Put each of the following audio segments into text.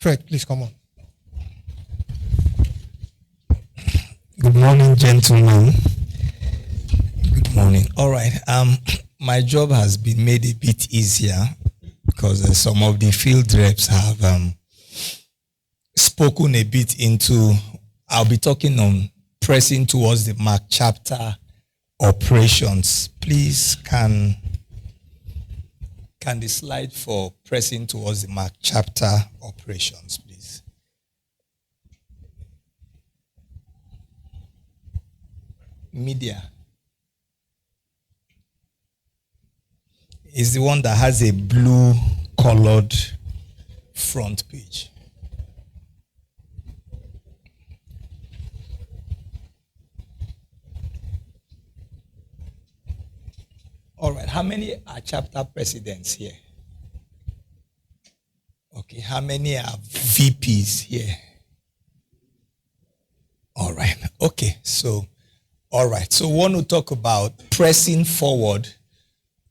Fred, please come on. Good morning, gentlemen. Good morning. All right. My job has been made a bit easier because some of the field reps have spoken a bit into. I'll be talking on pressing towards the mark chapter operations. Please, can the slide for pressing towards the mark chapter operations, please? Media is the one that has a blue colored front page. All right, how many are chapter presidents here? Okay, how many are VPs here? All right, okay, so, all right, so we want to talk about pressing forward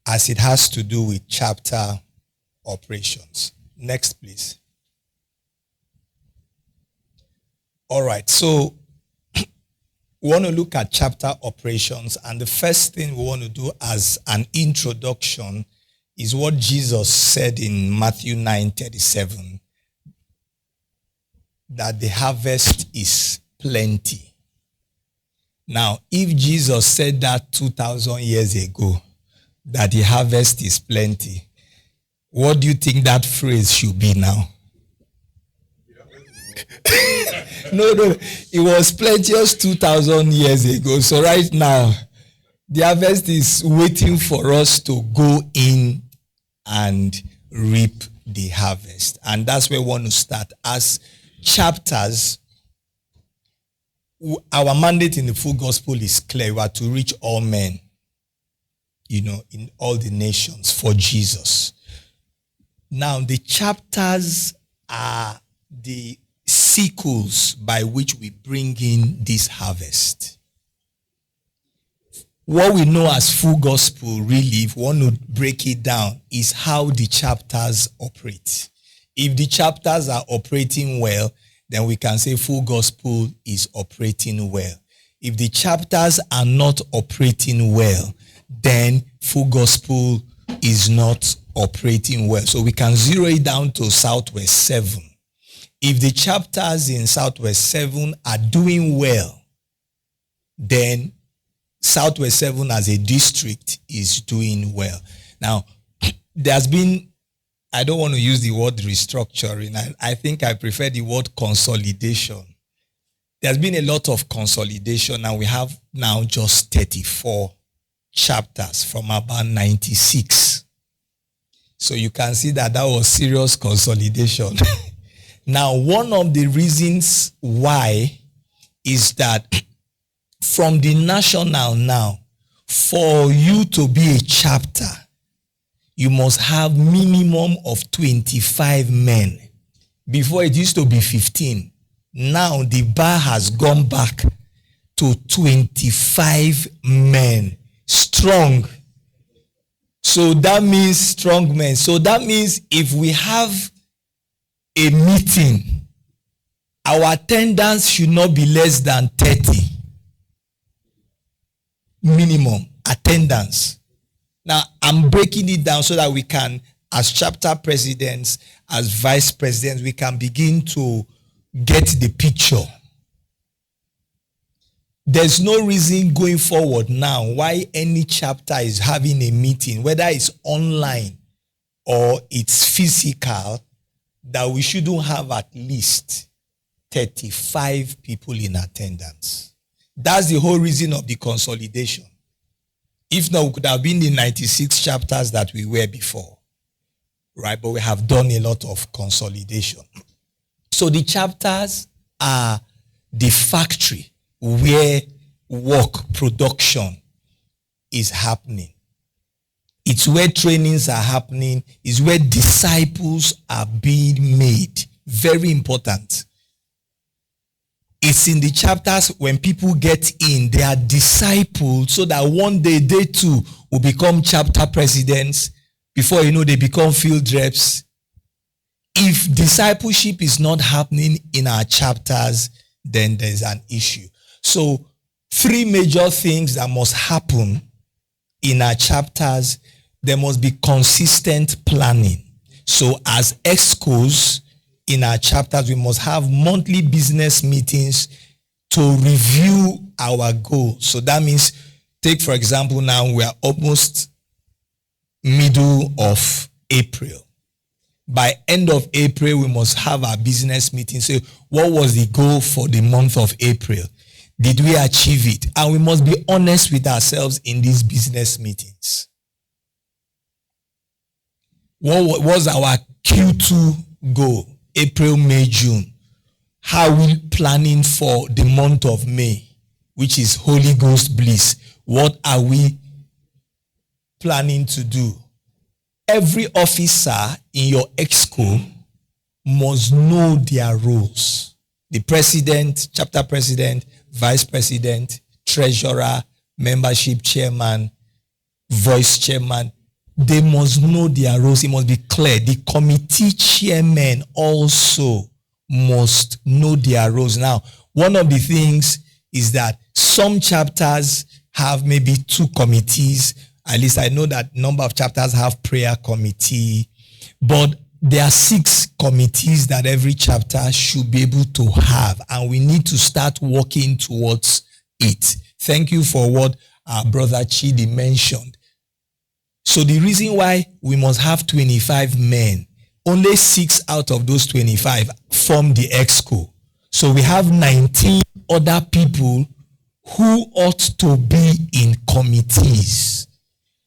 as it has to do with chapter operations. Next, please. All right, so we want to look at chapter operations, and the first thing we want to do as an introduction is what Jesus said in Matthew 9:37, that the harvest is plenty. Now, if Jesus said that 2,000 years ago, that the harvest is plenty, what do you think that phrase should be now? No, it was plenteous 2,000 years ago. So right now, the harvest is waiting for us to go in and reap the harvest. And that's where we want to start. As chapters, our mandate in the full gospel is clear. We are to reach all men, in all the nations for Jesus. Now, the chapters are the sickles by which we bring in this harvest. What we know as full gospel, really, if we want to break it down, is how the chapters operate. If the chapters are operating well, then we can say full gospel is operating well. If the chapters are not operating well, then full gospel is not operating well. So we can zero it down to Southwest 7. If the chapters in Southwest 7 are doing well, then Southwest 7 as a district is doing well. Now, there's been, I don't want to use the word restructuring. I think I prefer the word consolidation. There's been a lot of consolidation, and we have now just 34 chapters from about 96. So you can see that was serious consolidation. Now, one of the reasons why is that from the national now, for you to be a chapter, you must have minimum of 25 men. Before it used to be 15. Now the bar has gone back to 25 men. Strong. So that means strong men. So that means if we have a meeting, our attendance should not be less than 30. Minimum attendance. Now, I'm breaking it down so that we can, as chapter presidents, as vice presidents, we can begin to get the picture. There's no reason going forward now why any chapter is having a meeting, whether it's online or it's physical, that we shouldn't have at least 35 people in attendance. That's the whole reason of the consolidation. If not, we could have been the 96 chapters that we were before. Right? But we have done a lot of consolidation. So the chapters are the factory where work, production is happening. It's where trainings are happening. It's where disciples are being made. Very important. It's in the chapters when people get in, they are discipled so that one day they too will become chapter presidents. Before you know, they become field reps. If discipleship is not happening in our chapters, then there's an issue. So 3 major things that must happen in our chapters. There must be consistent planning. So as EXCOs in our chapters, we must have monthly business meetings to review our goals. So that means, take for example, now we are almost middle of April. By end of April, we must have our business meeting. So what was the goal for the month of April? Did we achieve it? And we must be honest with ourselves in these business meetings. What was our Q2 goal? April, May, June. How are we planning for the month of May, which is Holy Ghost Bliss? What are we planning to do? Every officer in your EXCO must know their roles. The president, chapter president, vice president, treasurer, membership chairman, vice chairman, they must know their roles. It must be clear. The committee chairmen also must know their roles. Now, one of the things is that some chapters have maybe 2 committees. At least I know that number of chapters have prayer committee, but there are 6 committees that every chapter should be able to have, and we need to start working towards it. Thank you for what our brother Chidi mentioned. So the reason why we must have 25 men, only 6 out of those 25 form the EXCO. So we have 19 other people who ought to be in committees.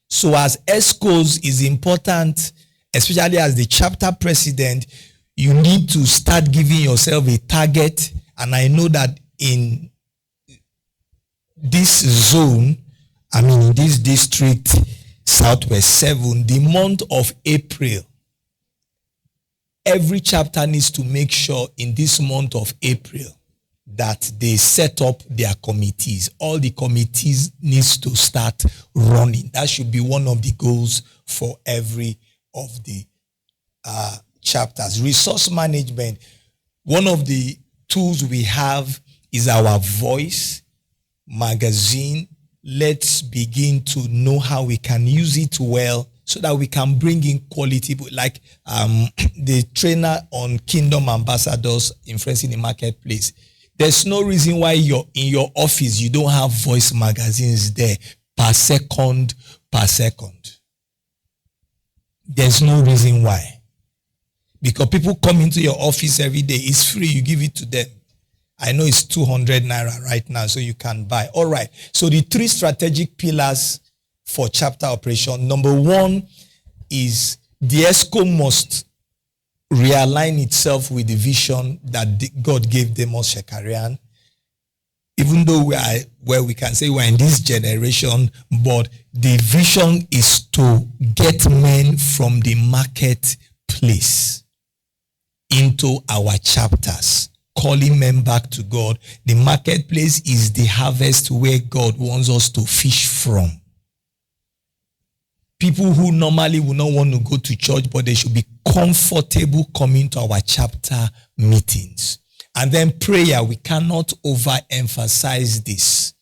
So as EXCOs, is important, especially as the chapter president, you need to start giving yourself a target. And I know that in this zone, in this district, Southwest 7, the month of April, every chapter needs to make sure in this month of April that they set up their committees. All the committees needs to start running. That should be one of the goals for every of the chapters. Resource management. One of the tools we have is our voice magazine. Let's begin to know how we can use it well so that we can bring in quality, like the trainer on Kingdom Ambassadors influencing the marketplace. There's no reason why in your office you don't have voice magazines there per second. There's no reason why. Because people come into your office every day. It's free. You give it to them. I know it's 200 naira right now, so you can buy. All right. So the 3 strategic pillars for chapter operation. Number 1 is the EXCO must realign itself with the vision that God gave Demos Shekarian. Even though we can say we're in this generation, but the vision is to get men from the marketplace into our chapters, calling men back to God. The marketplace is the harvest where God wants us to fish from. People who normally would not want to go to church, but they should be comfortable coming to our chapter meetings. And then prayer, we cannot overemphasize this.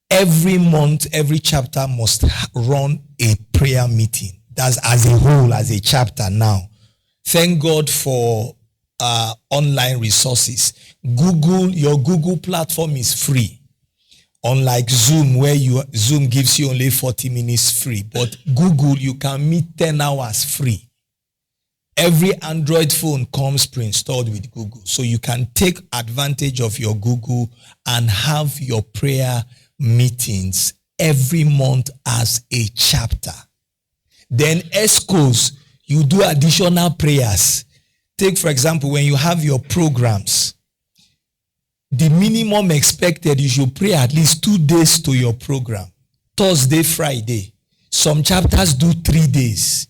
Every month, every chapter must run a prayer meeting. That's as a whole, as a chapter now. Thank God for online resources. Your Google platform is free. Unlike Zoom, where Zoom gives you only 40 minutes free. But Google, you can meet 10 hours free. Every Android phone comes pre-installed with Google. So you can take advantage of your Google and have your prayer meetings every month as a chapter. Then EXCOs, you do additional prayers. Take, for example, when you have your programs, the minimum expected, you should pray at least 2 days to your program. Thursday, Friday. Some chapters do 3 days.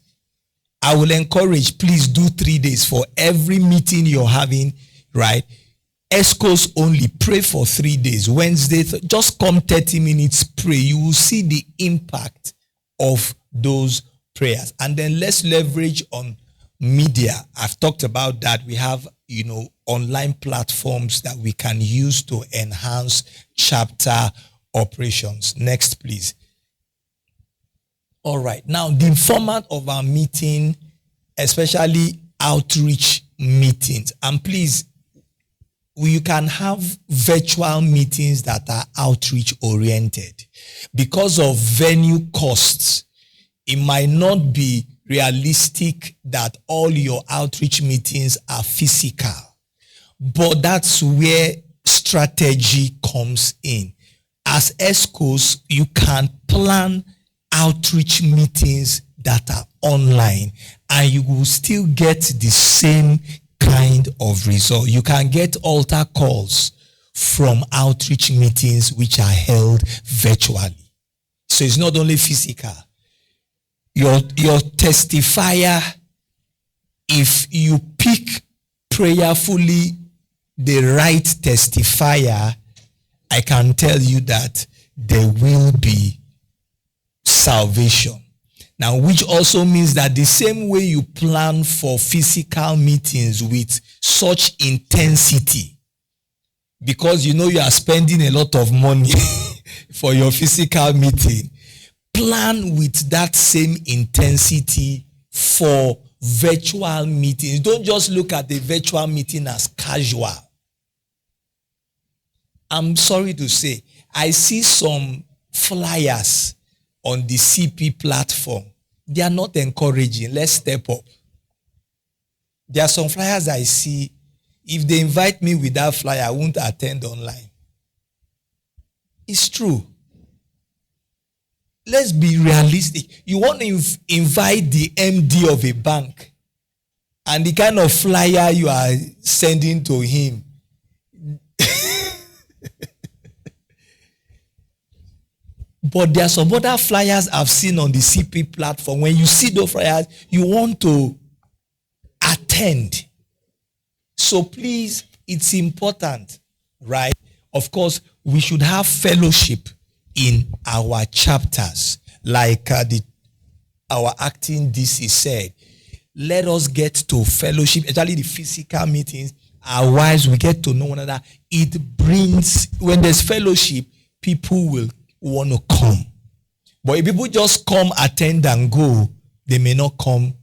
I will encourage, please do 3 days for every meeting you're having, right? EXCOs only, pray for 3 days. Wednesday, just come 30 minutes, pray. You will see the impact of those prayers. And then let's leverage on media. I've talked about that. We have, online platforms that we can use to enhance chapter operations. Next, please. All right. Now, the format of our meeting, especially outreach meetings, and please, you can have virtual meetings that are outreach oriented. Because of venue costs, it might not be realistic that all your outreach meetings are physical. But that's where strategy comes in. As ESCOs, you can plan outreach meetings that are online and you will still get the same kind of result. You can get altar calls from outreach meetings which are held virtually. So it's not only physical. Your testifier, if you pick prayerfully the right testifier, I can tell you that there will be salvation. Now, which also means that the same way you plan for physical meetings with such intensity, because you are spending a lot of money for your physical meeting, plan with that same intensity for virtual meetings. Don't just look at the virtual meeting as casual. I'm sorry to say, I see some flyers on the CP platform. They are not encouraging. Let's step up. There are some flyers I see. If they invite me with that flyer, I won't attend online. It's true. Let's be realistic. You want to invite the MD of a bank, and the kind of flyer you are sending to him. But there are some other flyers I've seen on the CP platform. When you see those flyers, you want to attend. So please, it's important, right? Of course, we should have fellowship in our chapters. Like our acting DC said, let us get to fellowship, especially the physical meetings. Our wives, we get to know one another. It brings, when there's fellowship, people will want to come. But if people just come, attend and go, they may not come.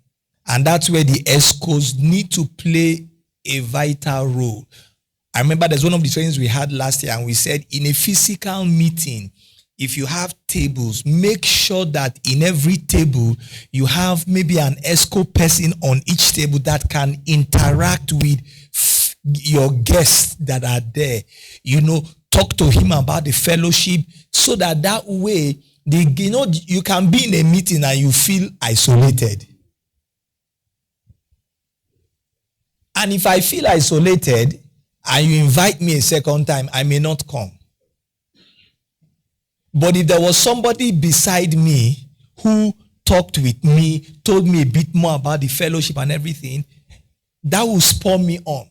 And that's where the ESCOs need to play a vital role. I remember there's one of the trainings we had last year, and we said in a physical meeting, if you have tables, make sure that in every table you have maybe an ESCO person on each table that can interact with your guests that are there. Talk to him about the fellowship, so that way, you can be in a meeting and you feel isolated. And if I feel isolated and you invite me a second time, I may not come. But if there was somebody beside me who talked with me, told me a bit more about the fellowship and everything, that will spur me on.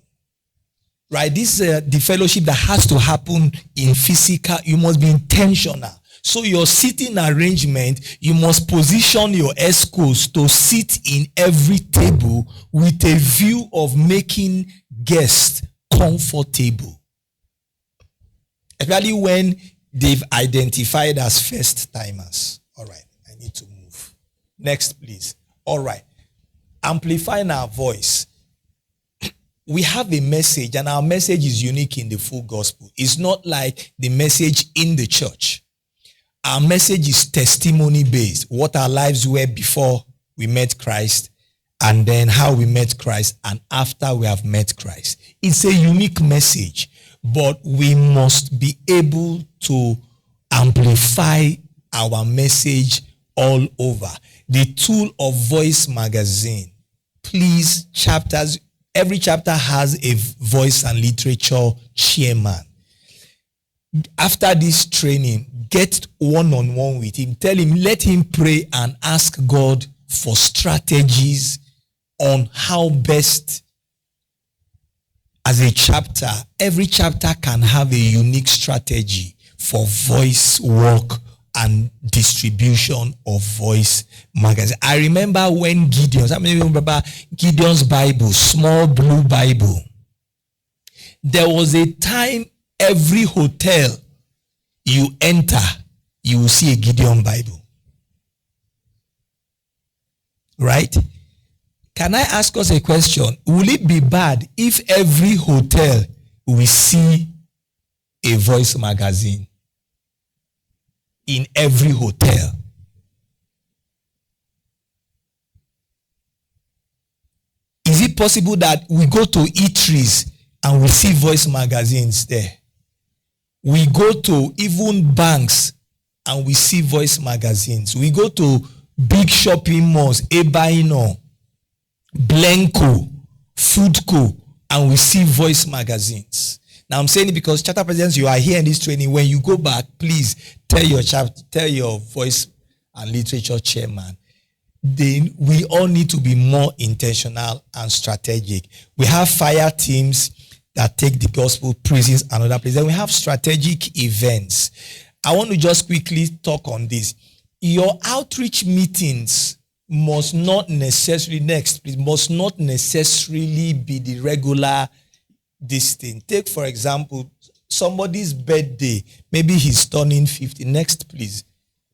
Right? This is the fellowship that has to happen in physical. You must be intentional. So your seating arrangement, you must position your ESCOs to sit in every table with a view of making guests comfortable. Especially when they've identified as first timers. All right, I need to move. Next, please. All right. Amplifying our voice. We have a message, and our message is unique in the full gospel. It's not like the message in the church. Our message is testimony based. What our lives were before we met Christ, and then how we met Christ, and after we have met Christ. It's a unique message, but we must be able to amplify our message all over. The tool of Voice Magazine. Please, chapters. Every chapter has a voice and literature chairman. After this training, get one-on-one with him. Tell him, let him pray and ask God for strategies on how best, as a chapter, every chapter can have a unique strategy for voice work and distribution of voice magazine. I remember when Gideon's, how many of you remember Gideon's Bible, small blue Bible? There was a time every hotel you enter, you will see a Gideon Bible. Right? Can I ask us a question? Will it be bad if every hotel we see a voice magazine? In every hotel. Is it possible that we go to eateries and we see voice magazines there? We go to even banks and we see voice magazines. We go to big shopping malls, Ebaino, Blenco, Foodco, and we see voice magazines. Now I'm saying it because chapter presidents, you are here in this training. When you go back, please tell your voice and literature chairman. Then we all need to be more intentional and strategic. We have fire teams that take the gospel prisons and other places. Then we have strategic events. I want to just quickly talk on this. Your outreach meetings must not necessarily be the regular this thing. Take, for example, somebody's birthday. Maybe he's turning 50. Next, please.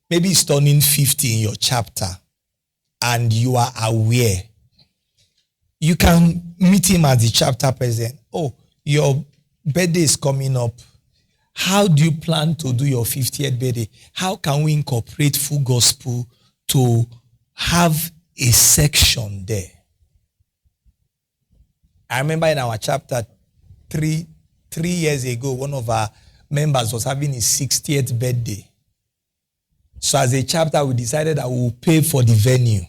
Maybe he's turning 50 in your chapter and you are aware. You can meet him as the chapter president. Oh, your birthday is coming up. How do you plan to do your 50th birthday? How can we incorporate full gospel to have a section there? I remember in our chapter, three years ago, one of our members was having his 60th birthday. So as a chapter, we decided that we will pay for the venue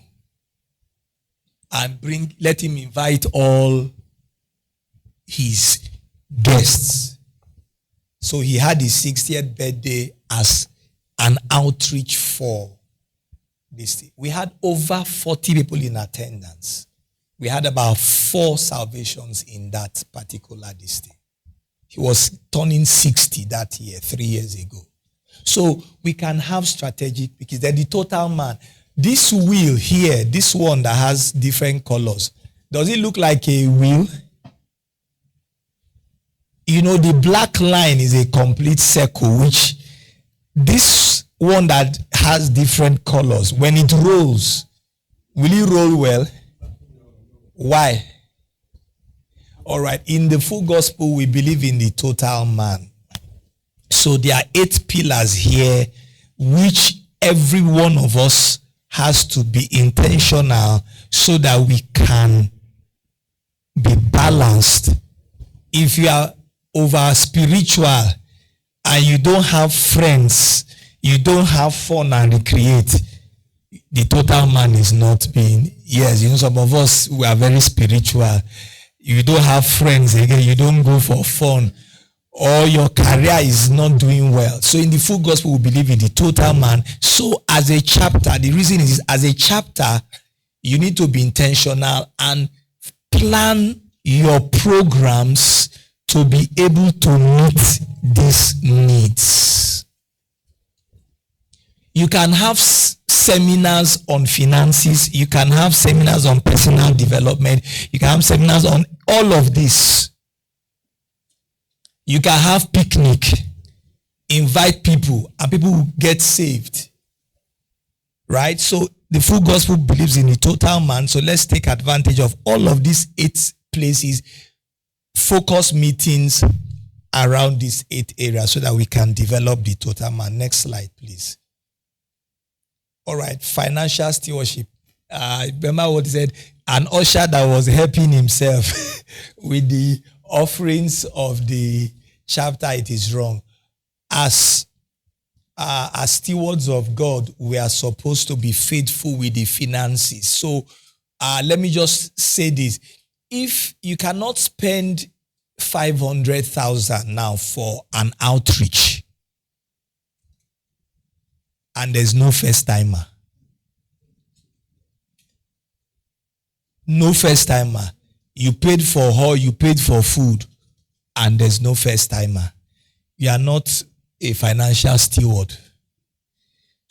and let him invite all his guests. So he had his 60th birthday as an outreach for this thing. We had over 40 people in attendance. We had about 4 salvations in that particular district. He was turning 60 that year, 3 years ago. So we can have strategic, because they're the total man. This wheel here, this one that has different colors, does it look like a wheel? You know, the black line is a complete circle, which this one that has different colors, when it rolls, will it roll well? Why? All right. In the full gospel, we believe in the total man. So there are 8 pillars here, which every one of us has to be intentional so that we can be balanced. If you are over spiritual and you don't have friends, you don't have fun and recreate, the total man is not being. Yes, you know, some of us, we are very spiritual. You don't have friends again, you don't go for fun, or your career is not doing well. So in the full gospel, we believe in the total man. So as a chapter, the reason is, as a chapter, you need to be intentional and plan your programs to be able to meet these needs. You can have seminars on finances. You can have seminars on personal development. You can have seminars on all of this. You can have picnic, invite people, and people will get saved. Right? So the full gospel believes in the total man. So let's take advantage of all of these 8 places, focus meetings around these 8 areas so that we can develop the total man. Next slide, please. All right, financial stewardship. Remember what he said? An usher that was helping himself with the offerings of the chapter, it is wrong. As stewards of God, we are supposed to be faithful with the finances. So let me just say this. If you cannot spend 500,000 now for an outreach, and there's no first timer. No first timer. You paid for hall, you paid for food, and there's no first timer. You are not a financial steward.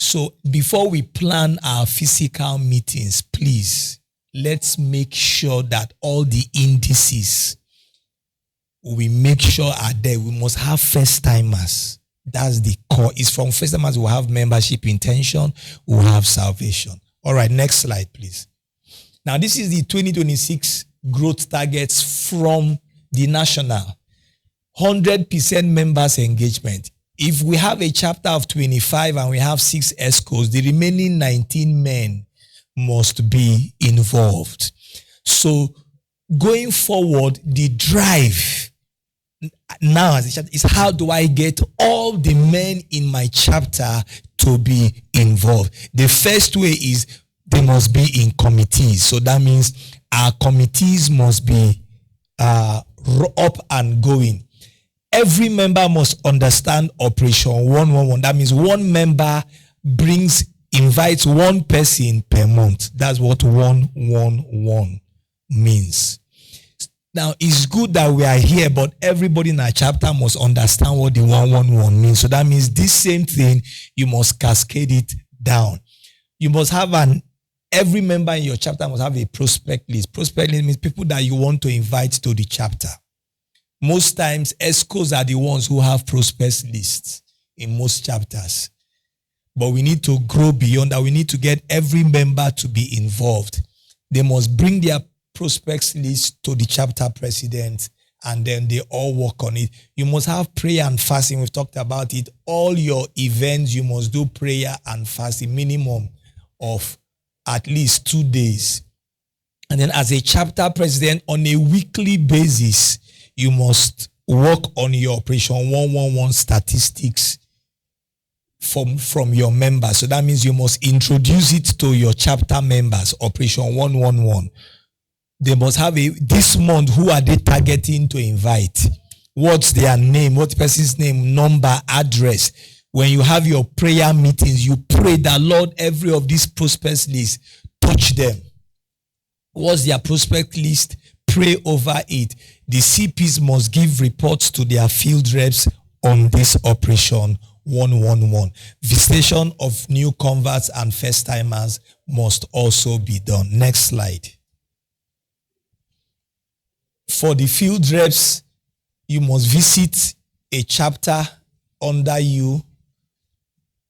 So before we plan our physical meetings, please, let's make sure that all the indices we make sure are there. We must have first timers. That's the core. It's from first timers we'll have membership intention, we'll have salvation. All right, next slide, please. Now, this is the 2026 growth targets from the national. 100% members engagement. If we have a chapter of 25 and we have 6 ESCOs, the remaining 19 men must be involved. So going forward, the drive now as a chapter is how do I get all the men in my chapter to be involved? The first way is they must be in committees. So that means our committees must be up and going. Every member must understand Operation 111. That means one member invites one person per month. That's what 111 means. Now, it's good that we are here, but everybody in our chapter must understand what the 111 means. So that means this same thing, you must cascade it down. You must have every member in your chapter must have a prospect list. Prospect list means people that you want to invite to the chapter. Most times, ESCOs are the ones who have prospect lists in most chapters. But we need to grow beyond that. We need to get every member to be involved. They must bring their prospects list to the chapter president, and then they all work on it. You must have prayer and fasting. We've talked about it. All your events, you must do prayer and fasting, minimum of at least 2 days. And then as a chapter president, on a weekly basis, you must work on your Operation 111 statistics from your members. So that means you must introduce it to your chapter members, Operation 111. They must have this month, who are they targeting to invite? What's their name? What person's name, number, address? When you have your prayer meetings, you pray that, Lord, every of these prospect lists, touch them. What's their prospect list? Pray over it. The CPs must give reports to their field reps on this Operation 111. Visitation of new converts and first timers must also be done. Next slide. For the field reps, you must visit a chapter under you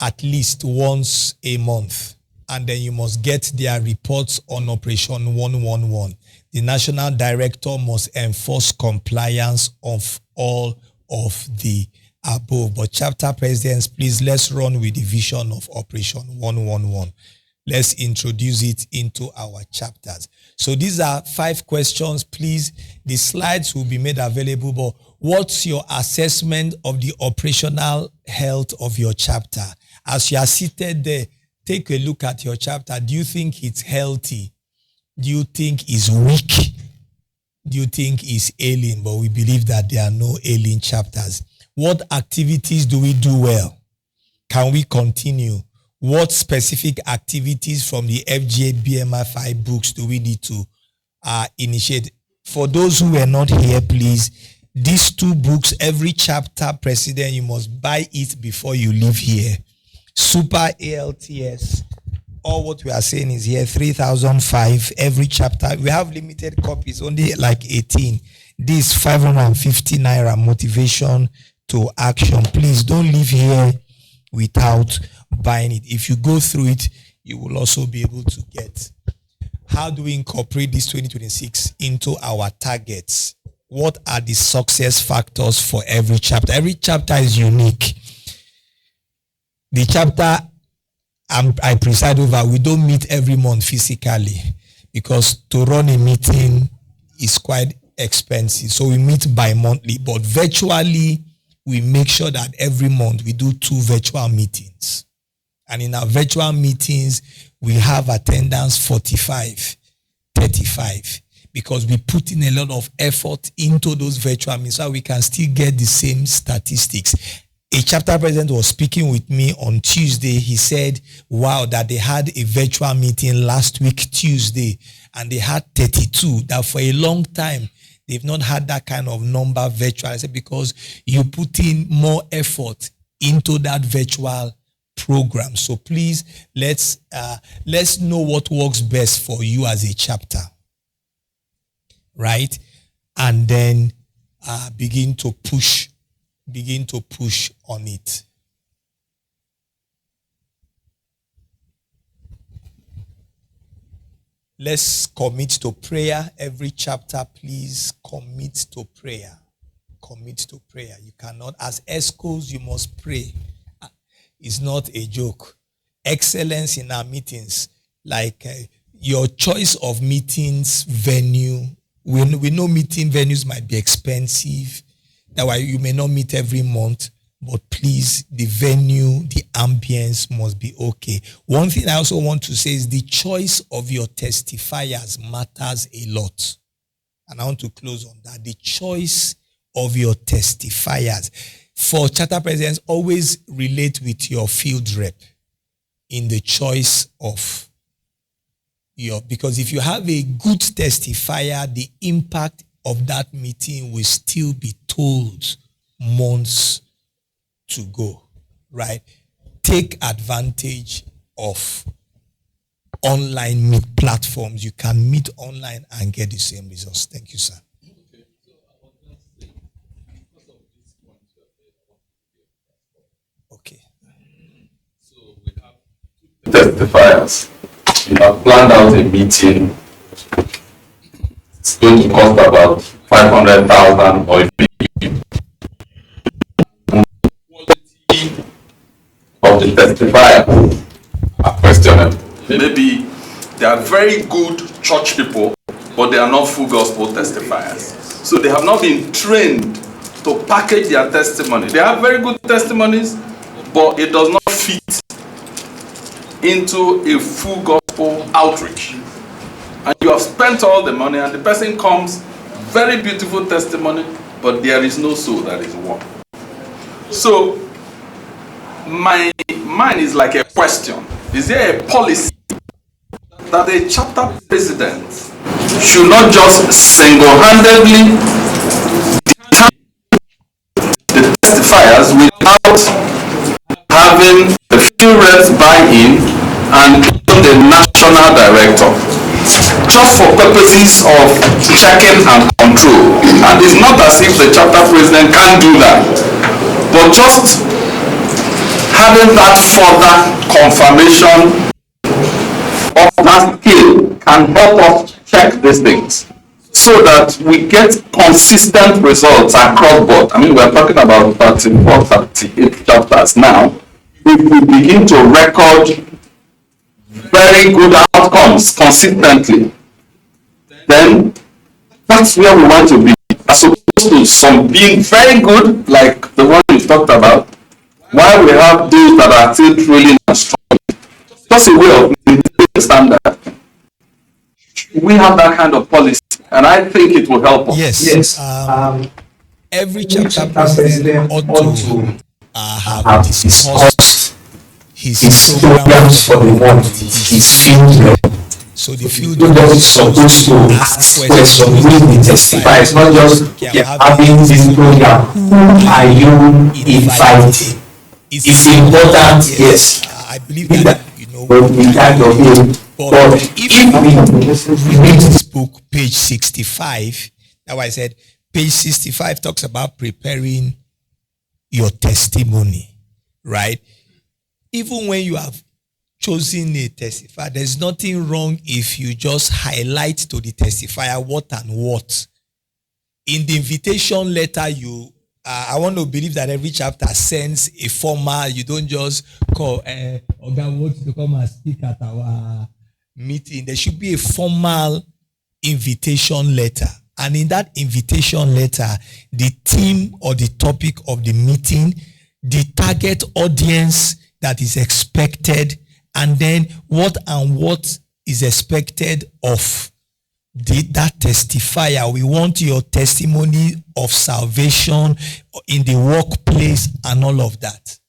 at least once a month. And then you must get their reports on Operation 111. The national director must enforce compliance of all of the above. But chapter presidents, please, let's run with the vision of Operation 111. Let's introduce it into our chapters. So these are 5 questions. Please, the slides will be made available. But what's your assessment of the operational health of your chapter? As you are seated there, take a look at your chapter. Do you think it's healthy? Do you think it's weak? Do you think it's ailing? But we believe that there are no ailing chapters. What activities do we do well? Can we continue? What specific activities from the Fgbmfi books do we need to initiate? For those who were not here, please, these 2 books, every chapter president, you must buy it before you leave here. Super ALTS, all what we are saying is here, 3,005 every chapter. We have limited copies, only like 18. This 550 naira motivation to action. Please don't leave here without buying it. If you go through it, you will also be able to get. How do we incorporate this 2026 into our targets? What are the success factors for every chapter? Every chapter is unique. The chapter I preside over, we don't meet every month physically because to run a meeting is quite expensive. So we meet bi-monthly, but virtually we make sure that every month we do 2 virtual meetings. And in our virtual meetings, we have attendance 45, 35, because we put in a lot of effort into those virtual meetings so we can still get the same statistics. A chapter president was speaking with me on Tuesday. He said, wow, that they had a virtual meeting last week, Tuesday, and they had 32. That for a long time, they've not had that kind of number virtual. I said, because you put in more effort into that virtual program. So please, let's know what works best for you as a chapter, right? And then begin to push on it. Let's commit to prayer. Every chapter, please commit to prayer. Commit to prayer. You cannot, as ESCOs, you must pray. It's not a joke. Excellence in our meetings, like your choice of meetings venue. We know meeting venues might be expensive. That's why you may not meet every month. But please, the venue, the ambience must be okay. One thing I also want to say is the choice of your testifiers matters a lot. And I want to close on that. The choice of your testifiers. For charter presidents, always relate with your field rep in the choice of your, because if you have a good testifier, the impact of that meeting will still be told months to go, right? Take advantage of online meet platforms. You can meet online and get the same results. Thank you, sir. Okay. So we have testifiers. You have planned out a meeting. It's going to cost about 500,000 or of the testifier are questionable. Maybe they are very good church people, but they are not full gospel testifiers. So they have not been trained to package their testimony. They have very good testimonies, but it does not fit into a full gospel outreach. And you have spent all the money, and the person comes, very beautiful testimony, but there is no soul that is won. So my mind is like a question. Is there a policy that a chapter president should not just single-handedly the testifiers without having a few reps buy-in and the national director, just for purposes of checking and control? And it's not as if the chapter president can't do that, but just having that further confirmation of that skill can help us check these things so that we get consistent results across board. I mean, we're talking about 34, 38 chapters now. If we begin to record very good outcomes consistently, then that's where we want to be, as opposed to some being very good, like the one you talked about, while we have those that are still really not strong. Just a way of maintaining the standard. We have that kind of policy, and I think it will help us. Yes. Every chapter president ought to have discussed his programs for the month, his field. So the field is supposed to ask questions when they testify. It's not just having this program. Who are you inviting? It's important, yes. I believe that, but we kind of hear. But if we read this book, page 65, that's why I said page 65 talks about preparing your testimony, right? Even when you have chosen a testifier, there's nothing wrong if you just highlight to the testifier what and what. In the invitation letter, I want to believe that every chapter sends a formal. You don't just call Oga wants to come and speak at our meeting. There should be a formal invitation letter. And in that invitation letter, the theme or the topic of the meeting, the target audience that is expected, and then what is expected of that testifier. We want your testimony of salvation in the workplace and all of that.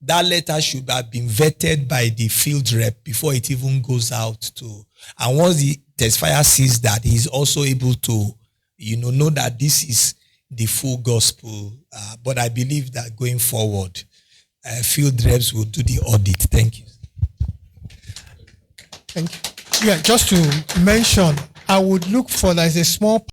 That letter should have been vetted by the field rep before it even goes out to. And once the testifier sees that, he's also able to, know that this is the full gospel. But I believe that going forward, field reps will do the audit. Thank you. Thank you. Yeah, just to mention, I would look for, there's a small